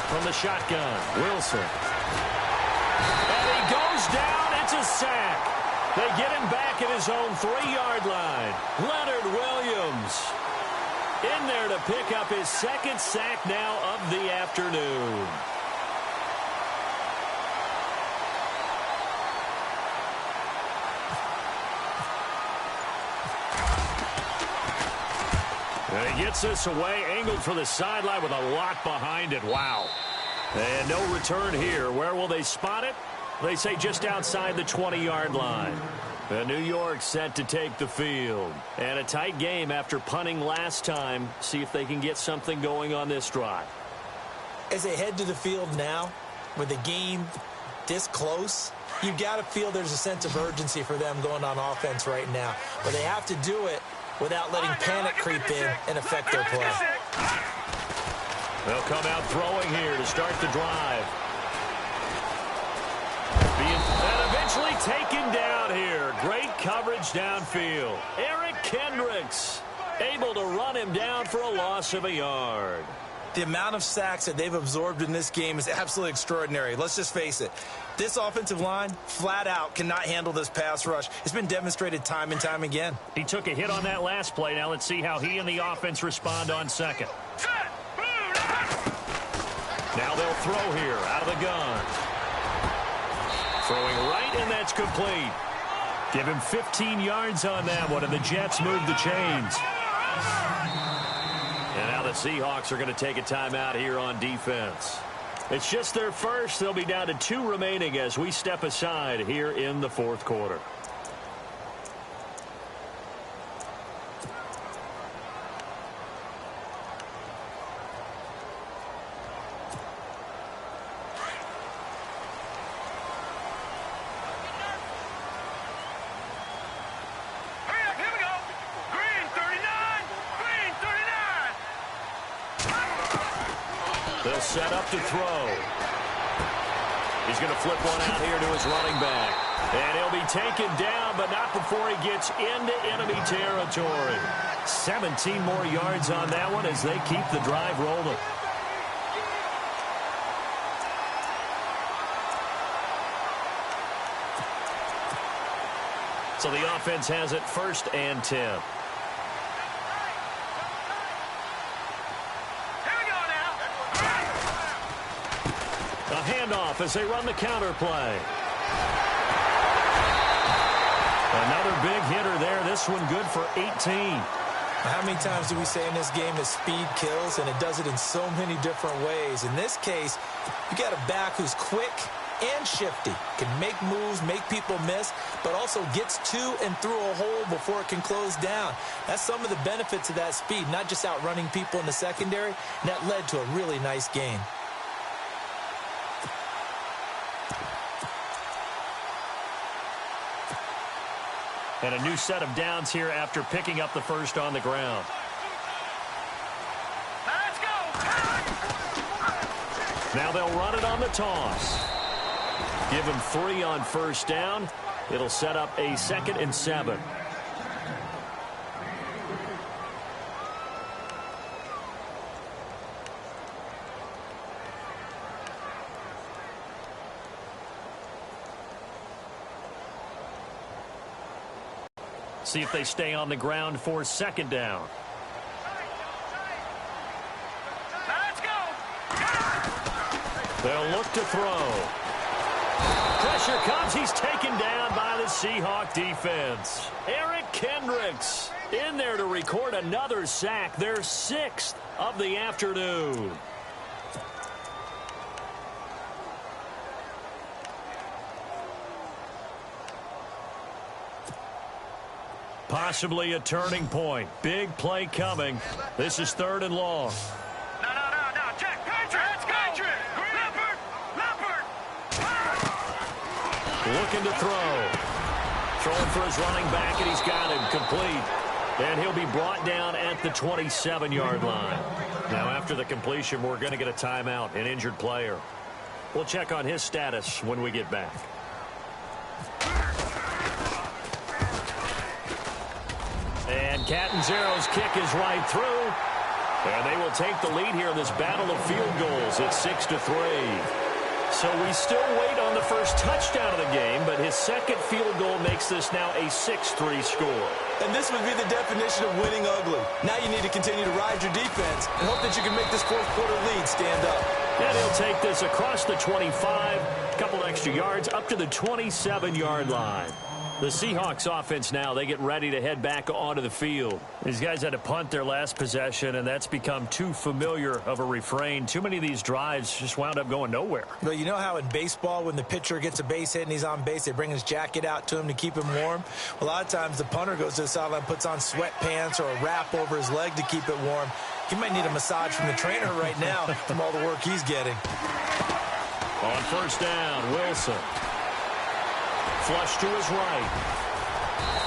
From the shotgun, Wilson. And he goes down. It's a sack. They get him back at his own 3-yard line. Leonard Williams in there to pick up his 2nd sack now of the afternoon. And he gets this away, angled for the sideline with a lot behind it. Wow. And no return here. Where will they spot it? They say just outside the 20-yard line. New York set to take the field. And a tight game after punting last time. See if they can get something going on this drive. As they head to the field now, with the game this close, you got to feel there's a sense of urgency for them going on offense right now. But they have to do it without letting panic creep in and affect their play. They'll come out throwing here to start the drive. And eventually taken down here. Great coverage downfield. Eric Kendricks able to run him down for a loss of a yard. The amount of sacks that they've absorbed in this game is absolutely extraordinary. Let's just face it. This offensive line, flat out, cannot handle this pass rush. It's been demonstrated time and time again. He took a hit on that last play. Now let's see how he and the offense respond on second. Now they'll throw here out of the gun. Throwing right, and that's complete. Give him 15 yards on that one, and the Jets move the chains. And now the Seahawks are going to take a timeout here on defense. It's just their first. They'll be down to 2 remaining as we step aside here in the 4th quarter. They'll set up to throw. He's going to flip one out here to his running back. And he'll be taken down, but not before he gets into enemy territory. 17 more yards on that one as they keep the drive rolling. So the offense has it 1st and 10. Here we go now. A handoff as they run the counter play. Another big hitter there. This one good for 18. How many times do we say in this game that speed kills, and it does it in so many different ways? In this case, you got a back who's quick and shifty, can make moves, make people miss, but also gets to and through a hole before it can close down. That's some of the benefits of that speed, not just outrunning people in the secondary, and that led to a really nice game. And a new set of downs here after picking up the first on the ground. Let's go. Now they'll run it on the toss. Give him 3 on first down. It'll set up a 2nd and 7. See if they stay on the ground for 2nd down. Let's go. They'll look to throw. Pressure comes. He's taken down by the Seahawk defense. Eric Kendricks in there to record another sack. Their 6th of the afternoon. Possibly a turning point. Big play coming. This is 3rd and long. No. Check. Patrick. Let's go. Leopard. Looking to throw. Throwing for his running back, and he's got him complete. And he'll be brought down at the 27-yard line. Now, after the completion, we're going to get a timeout, an injured player. We'll check on his status when we get back. And Catanzaro's kick is right through. And they will take the lead here in this battle of field goals at 6-3. So we still wait on the first touchdown of the game, but his 2nd field goal makes this now a 6-3 score. And this would be the definition of winning ugly. Now you need to continue to ride your defense and hope that you can make this 4th quarter lead stand up. And he'll take this across the 25, a couple extra yards, up to the 27-yard line. The Seahawks offense now, they get ready to head back onto the field. These guys had to punt their last possession, and that's become too familiar of a refrain. Too many of these drives just wound up going nowhere. But you know how in baseball, when the pitcher gets a base hit and he's on base, they bring his jacket out to him to keep him warm? A lot of times the punter goes to the sideline, puts on sweatpants or a wrap over his leg to keep it warm. He might need a massage from the trainer right now from all the work he's getting. On first down, Wilson. Flush to his right.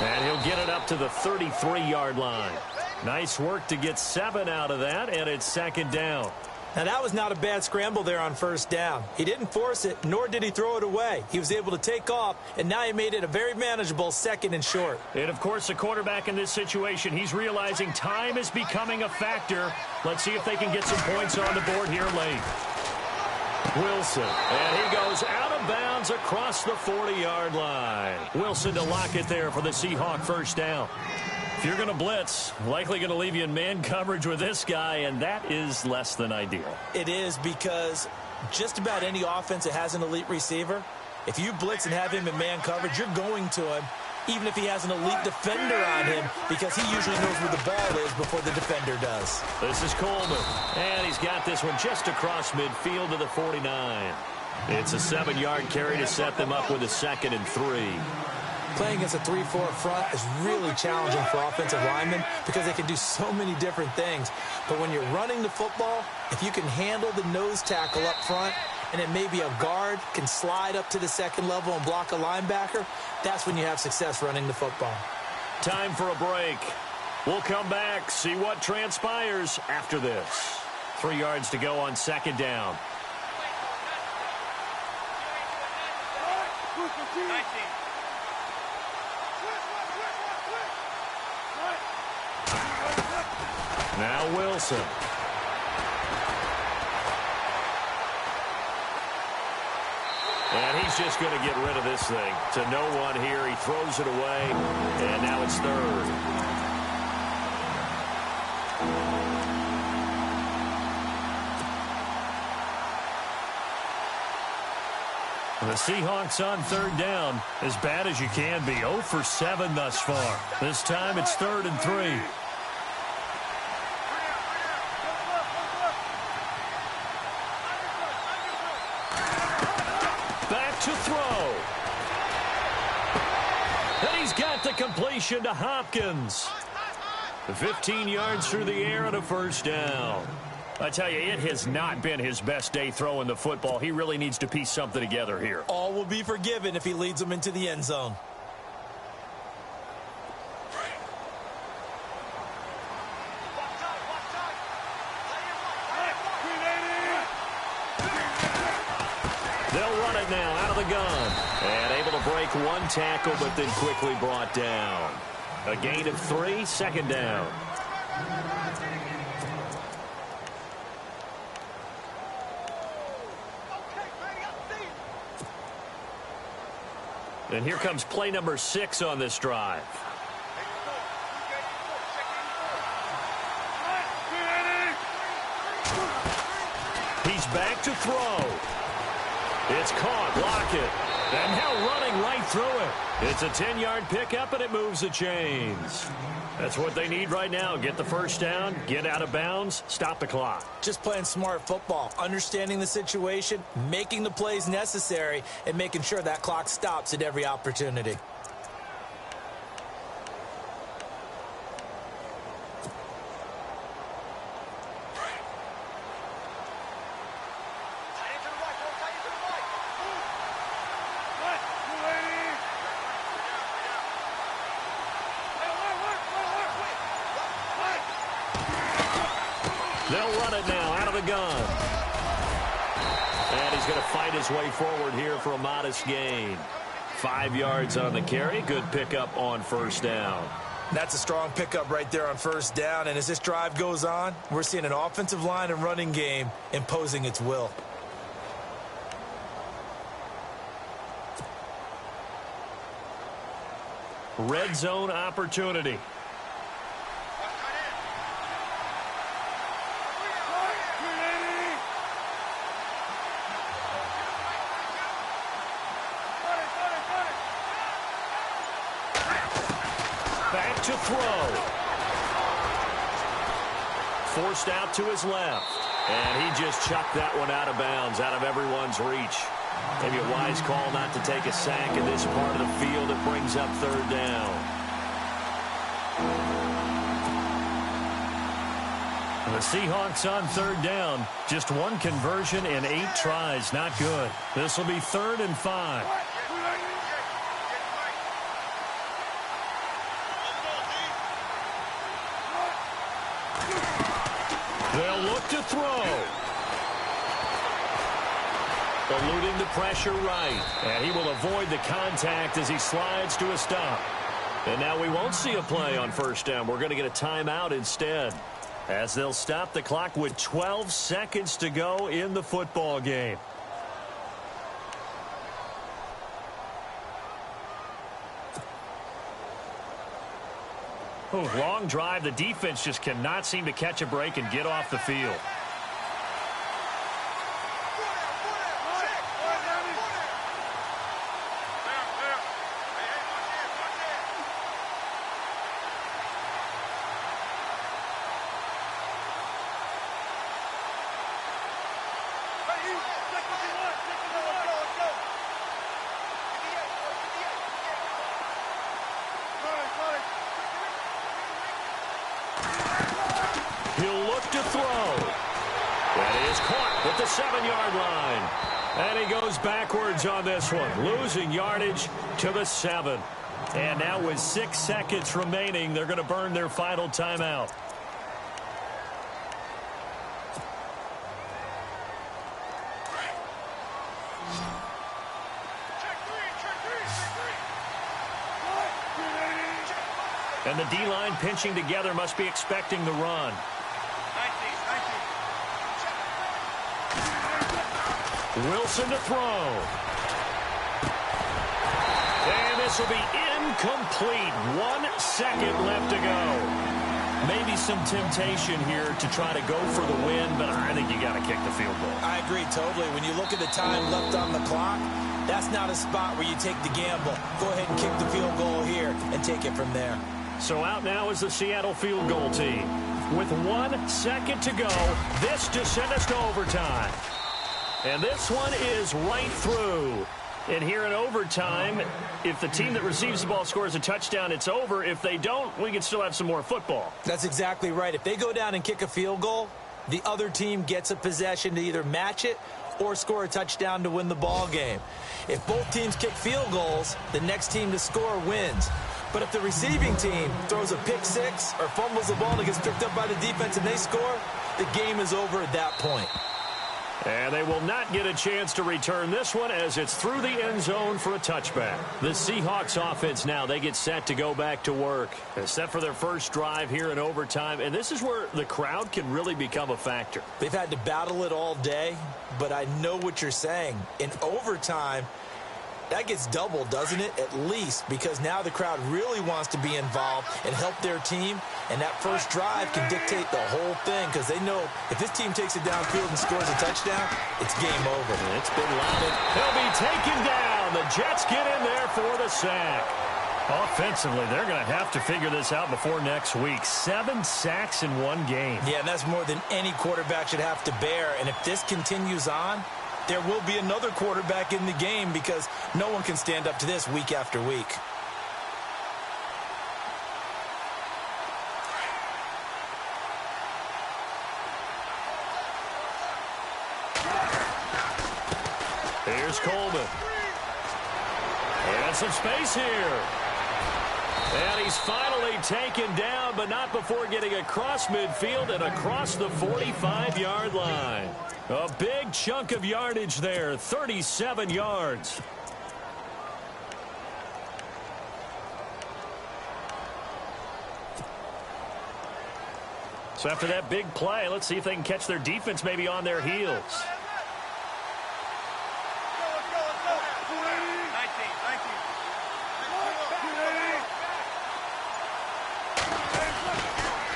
And he'll get it up to the 33-yard line. Nice work to get 7 out of that, and it's 2nd down. Now, that was not a bad scramble there on first down. He didn't force it, nor did he throw it away. He was able to take off, and now he made it a very manageable 2nd and short. And, of course, the quarterback in this situation, he's realizing time is becoming a factor. Let's see if they can get some points on the board here late. Wilson, and he goes out of bounds across the 40-yard line. Wilson to lock it there for the Seahawk first down. If you're going to blitz, likely going to leave you in man coverage with this guy, and that is less than ideal. It is, because just about any offense that has an elite receiver, if you blitz and have him in man coverage, you're going to him, even if he has an elite defender on him, because he usually knows where the ball is before the defender does. This is Coleman, and he's got this one just across midfield to the 49. It's a 7-yard carry to set them up with a 2nd and 3. Playing against a 3-4 front is really challenging for offensive linemen because they can do so many different things. But when you're running the football, if you can handle the nose tackle up front, and then maybe a guard can slide up to the 2nd level and block a linebacker, that's when you have success running the football. Time for a break. We'll come back, see what transpires after this. 3 yards to go on 2nd down. Now Wilson. And he's he's just going to get rid of this thing. To no one here. He throws it away, and now it's third. The Seahawks on third down, as bad as you can be. 0 for 7 thus far. This time it's 3rd and 3. Back to throw. And he's got the completion to Hopkins. 15 yards through the air and a first down. I tell you, it has not been his best day throwing the football. He really needs to piece something together here. All will be forgiven if he leads them into the end zone. They'll run it now out of the gun. And able to break one tackle, but then quickly brought down. A gain of 3, second down. And here comes play number 6 on this drive. He's back to throw. It's caught. Lockett. And now running right through it. It's a 10-yard pickup, and it moves the chains. That's what they need right now. Get the first down, get out of bounds, stop the clock. Just playing smart football, understanding the situation, making the plays necessary, and making sure that clock stops at every opportunity. They'll run it now out of the gun. And he's going to fight his way forward here for a modest gain. 5 yards on the carry. Good pickup on first down. That's a strong pickup right there on first down. And as this drive goes on, we're seeing an offensive line and running game imposing its will. Red zone opportunity. Back to throw. Forced out to his left. And he just chucked that one out of bounds, out of everyone's reach. Maybe a wise call not to take a sack in this part of the field. It brings up third down. The Seahawks on third down. Just one conversion in 8 tries. Not good. This will be 3rd and 5. They'll look to throw. Eluding the pressure right. And he will avoid the contact as he slides to a stop. And now we won't see a play on first down. We're going to get a timeout instead, as they'll stop the clock with 12 seconds to go in the football game. Oh, long drive. The defense just cannot seem to catch a break and get off the field. He'll look to throw. That is caught at the 7-yard line. And he goes backwards on this one, losing yardage to the 7. And now with 6 seconds remaining, they're going to burn their final timeout. And the D-line pinching together must be expecting the run. Wilson to throw. this will be incomplete. 1 second left to go. Maybe some temptation here to try to go for the win, but I think you got to kick the field goal. I agree totally. When you look at the time left on the clock, that's not a spot where you take the gamble. Go ahead and kick the field goal here and take it from there. So out now is the Seattle field goal team. With 1 second to go, this to send us to overtime. And this one is right through. And here in overtime, if the team that receives the ball scores a touchdown, it's over. If they don't, we can still have some more football. That's exactly right. If they go down and kick a field goal, the other team gets a possession to either match it or score a touchdown to win the ball game. If both teams kick field goals, the next team to score wins. But if the receiving team throws a pick six or fumbles the ball and it gets picked up by the defense and they score, the game is over at that point. And they will not get a chance to return this one as it's through the end zone for a touchback. The Seahawks offense now, they get set to go back to work. They're set for their first drive here in overtime, and this is where the crowd can really become a factor. They've had to battle it all day, but I know what you're saying. In overtime, that gets doubled, doesn't it? At least, because now the crowd really wants to be involved and help their team, and that first drive can dictate the whole thing because they know if this team takes it downfield and scores a touchdown, it's game over. It's been lauded. He'll be taken down. The Jets get in there for the sack. Offensively, they're going to have to figure this out before next week. 7 sacks in one game. Yeah, and that's more than any quarterback should have to bear, and if this continues on, there will be another quarterback in the game because no one can stand up to this week after week. Here's Coleman. And some space here. And he's finally taken down, but not before getting across midfield and across the 45-yard line. A big chunk of yardage there, 37 yards. So after that big play, let's see if they can catch their defense maybe on their heels.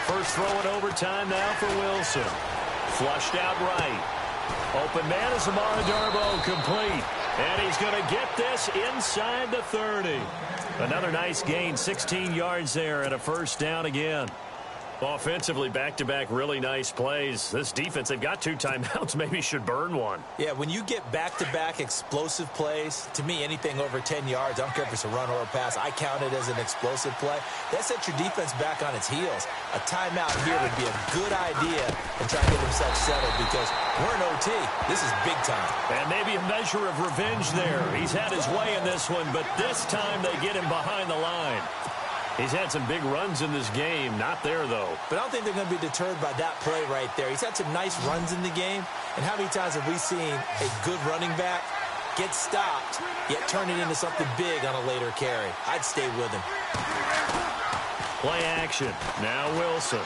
First throw in overtime now for Wilson. Flushed out right. Open man is Amara Darboh, complete. And he's going to get this inside the 30. Another nice gain, 16 yards there and a first down again. Offensively, back-to-back really nice plays. This defense, they've got 2 timeouts, maybe should burn one. Yeah, when you get back-to-back explosive plays, to me, anything over 10 yards, I don't care if it's a run or a pass, I count it as an explosive play. That sets your defense back on its heels. A timeout here would be a good idea and try to get themselves settled because we're in OT. This is big time. And maybe a measure of revenge there. He's had his way in this one, but this time they get him behind the line. He's had some big runs in this game. Not there, though. But I don't think they're going to be deterred by that play right there. He's had some nice runs in the game. And how many times have we seen a good running back get stopped, yet turn it into something big on a later carry? I'd stay with him. Play action. Now Wilson.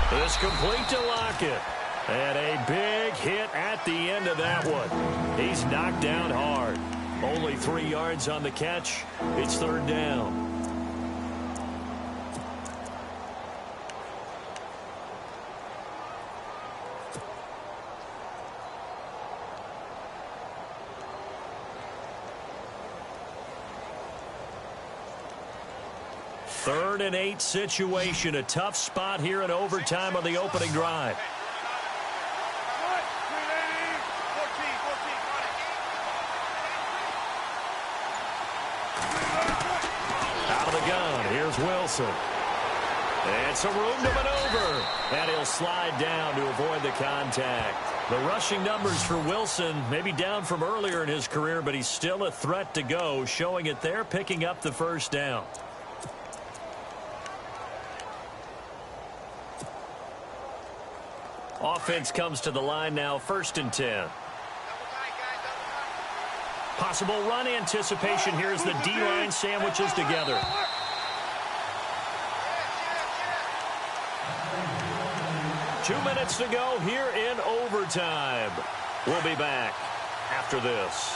This complete to Lockett. And a big hit at the end of that one. He's knocked down hard. Only 3 yards on the catch. It's third down. Third and 8 situation. A tough spot here in overtime on the opening drive. Out of the gun. Here's Wilson. And some room to maneuver. And he'll slide down to avoid the contact. The rushing numbers for Wilson maybe down from earlier in his career, but he's still a threat to go, showing it there, picking up the first down. Offense comes to the line now, 1st and 10. Possible run anticipation here as the D-line sandwiches together. Two minutes to go here in overtime. We'll be back after this.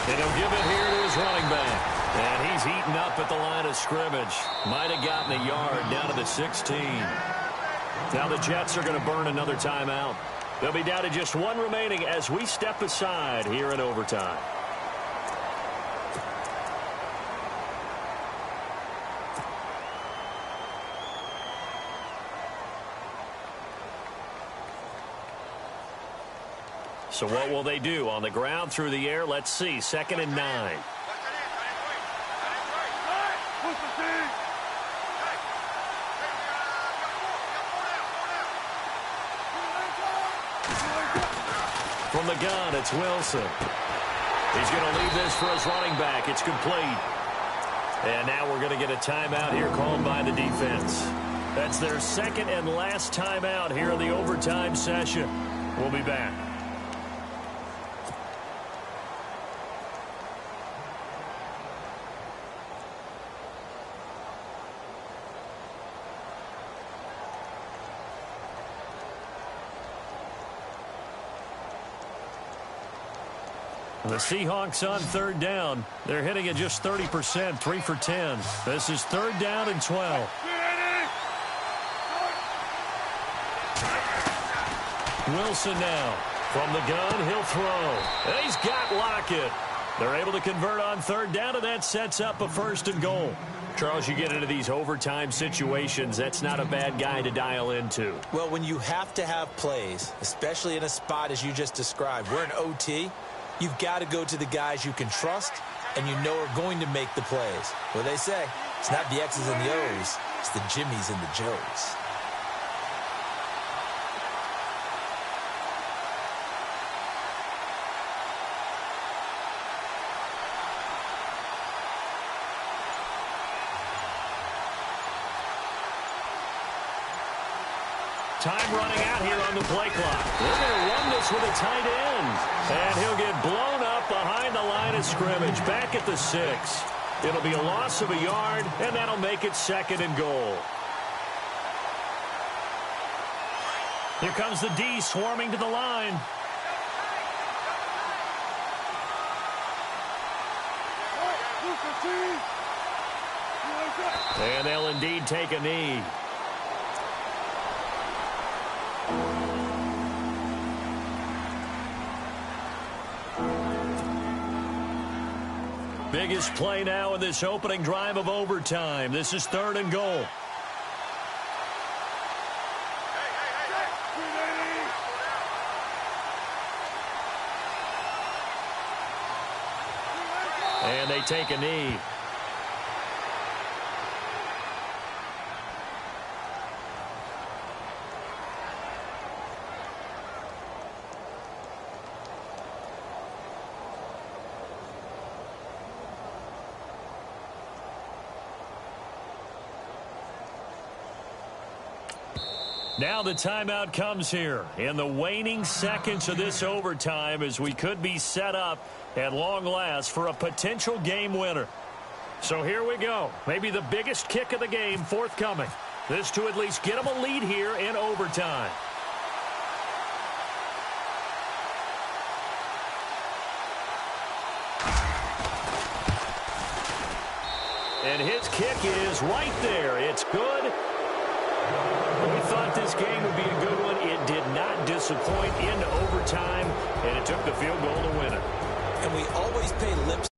And he'll give it here to his running back. And he's eaten up at the line of scrimmage. Might have gotten a yard down to the 16. Now the Jets are going to burn another timeout. They'll be down to just one remaining as we step aside here in overtime. So what will they do? On the ground, through the air, let's see. 2nd and 9. From the gun, it's Wilson. He's going to leave this for his running back. It's complete. And now we're going to get a timeout here called by the defense. That's their 2nd and last timeout here in the overtime session. We'll be back. The Seahawks on 3rd down. They're hitting at just 30%, 3 for 10. This is 3rd down and 12. Wilson now. From the gun, he'll throw. And he's got Lockett. They're able to convert on 3rd down, and that sets up a 1st and goal. Charles, you get into these overtime situations, that's not a bad guy to dial into. Well, when you have to have plays, especially in a spot as you just described, we're in OT, you've got to go to the guys you can trust and you know are going to make the plays. What they say, it's not the X's and the O's, it's the Jimmies and the Joes. Time running out here on the play clock. They're going to run this with a tight end. And he'll get blown up behind the line of scrimmage, back at the 6. It'll be a loss of a yard, and that'll make it 2nd and goal. Here comes the D swarming to the line. And they'll indeed take a knee. Biggest play now in this opening drive of overtime. This is 3rd and goal. And they take a knee. Now the timeout comes here in the waning seconds of this overtime as we could be set up at long last for a potential game winner. So here we go. Maybe the biggest kick of the game forthcoming. This to at least get them a lead here in overtime. And his kick is right there. It's good. We thought this game would be a good one. It did not disappoint into overtime, and it took the field goal to win it. And we always pay lip